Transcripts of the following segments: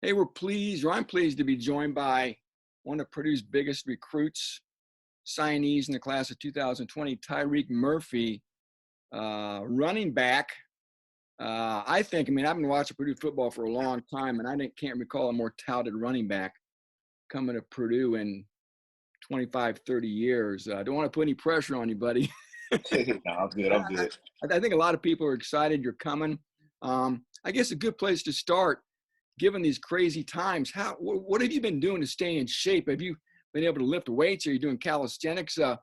Hey, I'm pleased to be joined by one of Purdue's biggest recruits, signees in the class of 2020, Tirek Murphy, running back. I've been watching Purdue football for a long time, and can't recall a more touted running back coming to Purdue in 25, 30 years. I don't want to put any pressure on you, buddy. No, I'm good. I'm good. I think a lot of people are excited you're coming. I guess a good place to start, given these crazy times, what have you been doing to stay in shape? Have you been able to lift weights? Are you doing calisthenics? How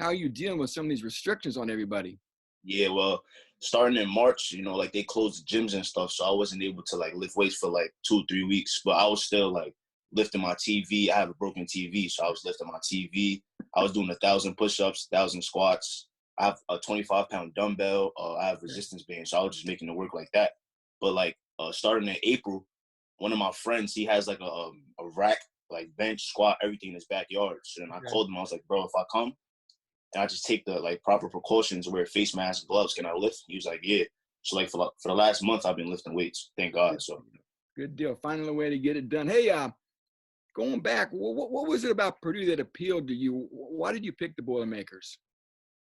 are you dealing with some of these restrictions on everybody? Yeah, well, starting in March, like they closed gyms and stuff, so I wasn't able to like lift weights for like 2 3 weeks. But I was still like lifting my TV. I have a broken TV, so I was lifting my TV. I was doing 1,000 push-ups, 1,000 squats. I have a 25-pound dumbbell. I have resistance bands, so I was just making it work like that. But like starting in April, one of my friends, he has like a rack, like bench, squat, everything in his backyard. So then I called him. I was like, bro, if I come and I just take the like proper precautions, wear face mask, gloves, can I lift? He was like, yeah. So like for the last month, I've been lifting weights. Thank God. So Good deal. Finding a way to get it done. Hey, going back, what was it about Purdue that appealed to you? Why did you pick the Boilermakers?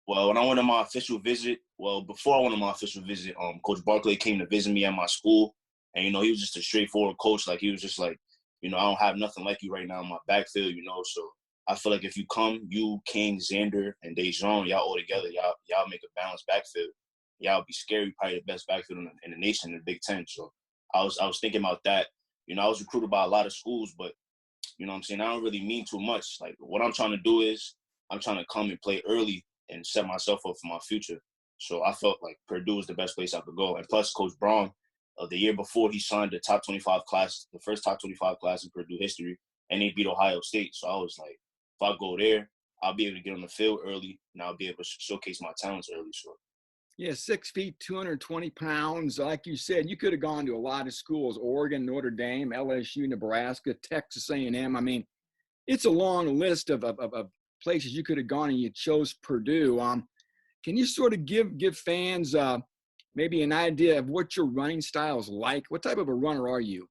well, when I went on my official visit, before I went on my official visit, Coach Barkley came to visit me at my school. And, he was just a straightforward coach. Like, he was just like, I don't have nothing like you right now in my backfield, So I feel like if you come, you, King, Xander, and Dejon, y'all all together, y'all make a balanced backfield. Y'all be scary, probably the best backfield in the nation in the Big Ten. So I was thinking about that. I was recruited by a lot of schools, but, what I'm saying, I don't really mean too much. Like, what I'm trying to do is I'm trying to come and play early and set myself up for my future. So I felt like Purdue was the best place I could go. And plus, Coach Braun, the year before, he signed the top 25 class, the first top 25 class in Purdue history, and they beat Ohio State. So I was like, if I go there, I'll be able to get on the field early, and I'll be able to showcase my talents early. So Yeah, 6 feet, 220 pounds. Like you said, you could have gone to a lot of schools: Oregon, Notre Dame, LSU, Nebraska, Texas A&M. I mean, it's a long list of places you could have gone, and you chose Purdue. Can you sort of give fans maybe an idea of what your running style is like? What type of a runner are you?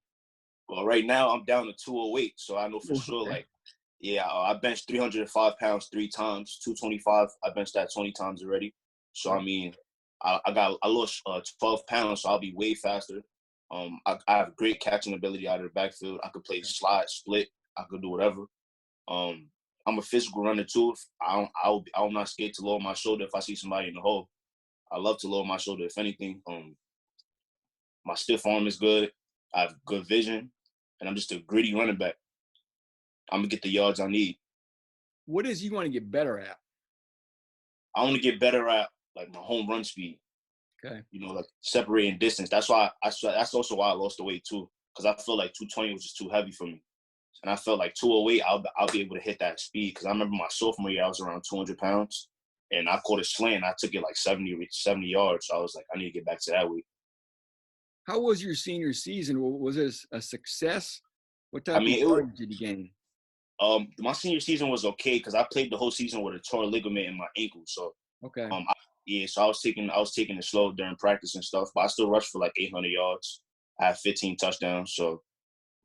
well, right now I'm down to 208, so I know for sure, Okay. like, yeah, I benched 305 pounds 3 times, 225. I benched that 20 times already. So I mean, I lost 12 pounds, so I'll be way faster. I have great catching ability out of the backfield. I could play slide, split. I could do whatever. Um, I'm a physical runner too. I'm not scared to lower my shoulder if I see somebody in the hole. I love to lower my shoulder. If anything, my stiff arm is good. I have good vision, and I'm just a gritty running back. I'm gonna get the yards I need. What is you want to get better at? I want to get better at like my home run speed. Okay. Like separating distance. That's also why I lost the weight too, because I feel like 220 was just too heavy for me, and I felt like 208 I'll be able to hit that speed, because I remember my sophomore year I was around 200 pounds, and I caught a slant. I took it like 70 yards. So I was like, I need to get back to that weight. How was your senior season? Was it a success? What I type of mean, yardage did you gain? my senior season was okay because I played the whole season with a torn ligament in my ankle. So Okay. so I was taking it slow during practice and stuff, but I still rushed for like 800 yards. I had 15 touchdowns. So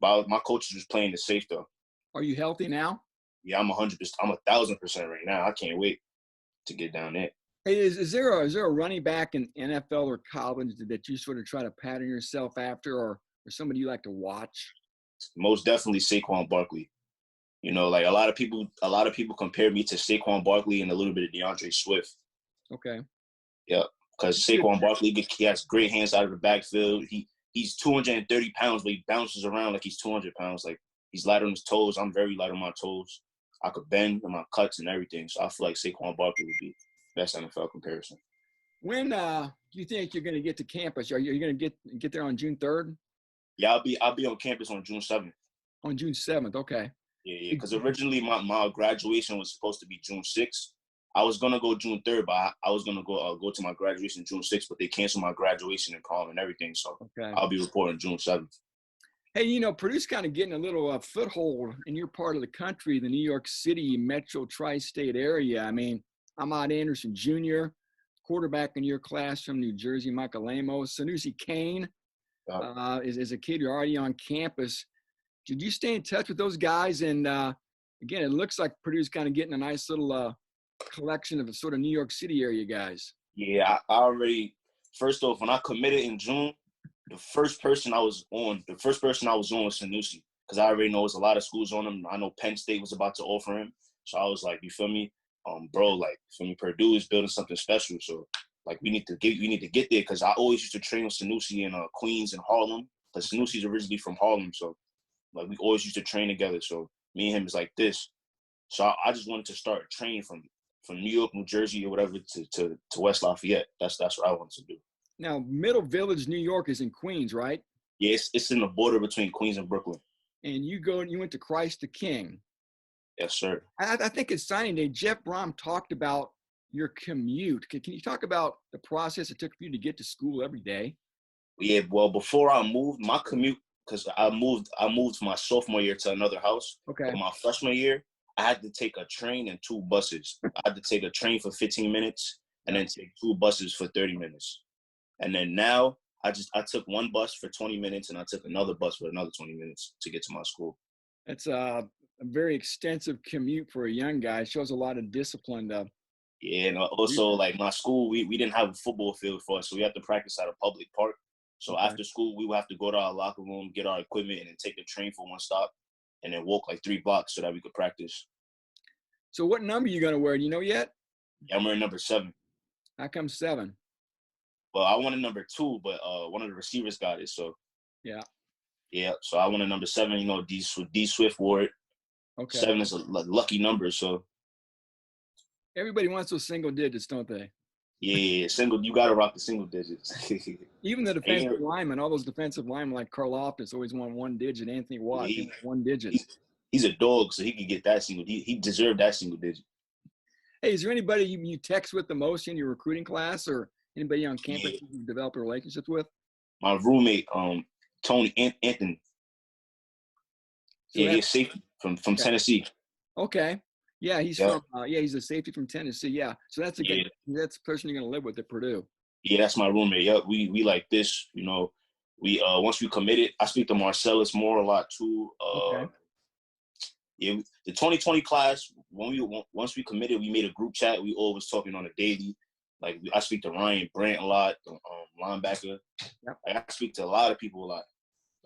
but my coach was playing it safe though. Are you healthy now? Yeah, I'm 100%. I'm 1,000% right now. I can't wait to get down there. Hey, is there a running back in NFL or college that you sort of try to pattern yourself after, or somebody you like to watch? Most definitely Saquon Barkley. Like a lot of people compare me to Saquon Barkley and a little bit of DeAndre Swift. Okay. Yeah, because Saquon Barkley, he has great hands out of the backfield. He's 230 pounds, but he bounces around like he's 200 pounds. Like, he's light on his toes. I'm very light on my toes. I could bend in my cuts and everything. So I feel like Saquon Barkley would be best NFL comparison. When do you think you're going to get to campus? Are you going to get there on June 3rd? Yeah, I'll be on campus on June 7th. On June 7th. Okay. Yeah. Because originally my graduation was supposed to be June 6th. I was gonna go June 3rd, but I was gonna go to my graduation June 6th, but they canceled my graduation and prom and everything. So Okay. I'll be reporting June 7th. Hey, Purdue's kind of getting a little foothold in your part of the country, the New York City metro tri-state area. I mean, Ahmad Anderson Jr., quarterback in your class from New Jersey, Michael Amos. Sanusi Kane is a kid who's already on campus. Did you stay in touch with those guys? And again, it looks like Purdue's kind of getting a nice little collection of a sort of New York City area guys. Yeah, I already, first off, when I committed in June, the first person I was on was Sanusi, because I already know there's a lot of schools on him. I know Penn State was about to offer him. So I was like, you feel me? Bro, like, for me, Purdue is building something special. So, like, we need to get there, because I always used to train with Sanusi in Queens and Harlem, because Sanusi's originally from Harlem. So, like, we always used to train together. So, me and him is like this. So I just wanted to start training from New York, New Jersey, or whatever to West Lafayette. That's what I wanted to do. Now, Middle Village, New York is in Queens, right? Yeah, it's in the border between Queens and Brooklyn. And you went to Christ the King. Yes, sir. I think it's signing day. Jeff Brom talked about your commute. Can you talk about the process it took for you to get to school every day? Yeah, well, before I moved, my commute, because I moved my sophomore year to another house. Okay. But my freshman year, I had to take a train and 2 buses. I had to take a train for 15 minutes and then take 2 buses for 30 minutes. And then now I took 1 bus for 20 minutes and I took another bus for another 20 minutes to get to my school. It's a very extensive commute for a young guy. It shows a lot of discipline. Yeah, and also, like, my school, we didn't have a football field for us, so we had to practice at a public park. So after school, we would have to go to our locker room, get our equipment, and then take the train for 1 stop, and then walk like 3 blocks so that we could practice. So what number are you going to wear? Do you know yet? Yeah, I'm wearing number 7. How come 7? Well, I wanted number 2, but one of the receivers got it. So yeah. So I wanted number 7. You know, D Swift wore it. Okay. 7 is a lucky number. So everybody wants those single digits, don't they? Yeah, single. You gotta rock the single digits. Even the defensive linemen, all those defensive linemen like Karlaftis always want 1 digit. Anthony Watts, 1 digit. He's a dog, so he could get that single. He deserved that single digit. Hey, is there anybody you text with the most in your recruiting class, or anybody on campus you develop relationships with? My roommate, Tony Anthony. So he's safety from Tennessee. Okay. Yeah, he's from he's a safety from Tennessee. Yeah. So that's that's the person you're gonna live with at Purdue. Yeah, that's my roommate. Yep. We like this, you know. We once we committed, I speak to Marcellus Moore a lot too. Yeah, the 2020 class, once we committed, we made a group chat. We always talking on a daily. Like, I speak to Ryan Brandt a lot, linebacker. Yep. Like, I speak to a lot of people a lot.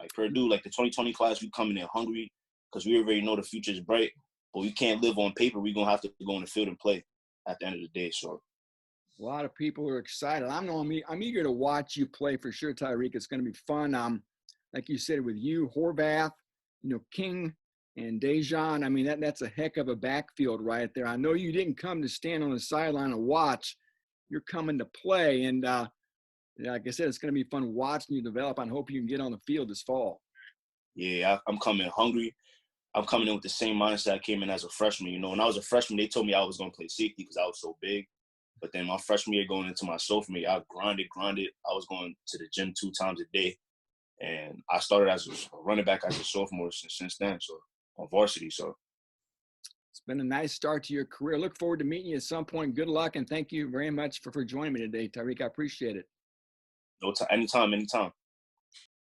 Like Purdue, like the 2020 class, we coming in hungry because we already know the future is bright. But we can't live on paper. We're going to have to go on the field and play at the end of the day. So a lot of people are excited. I'm eager to watch you play for sure, Tirek. It's going to be fun. Like you said, with you, Horvath, King and Dejan. I mean, that's a heck of a backfield right there. I know you didn't come to stand on the sideline and watch. You're coming to play. And like I said, it's going to be fun watching you develop. I hope you can get on the field this fall. Yeah, I'm coming hungry. I'm coming in with the same mindset I came in as a freshman. You know, when I was a freshman, they told me I was going to play safety because I was so big. But then my freshman year going into my sophomore year, I grinded. I was going to the gym 2 times a day. And I started as a running back as a sophomore since then, so on varsity. So it's been a nice start to your career. Look forward to meeting you at some point. Good luck, and thank you very much for joining me today, Tirek. I appreciate it. Anytime.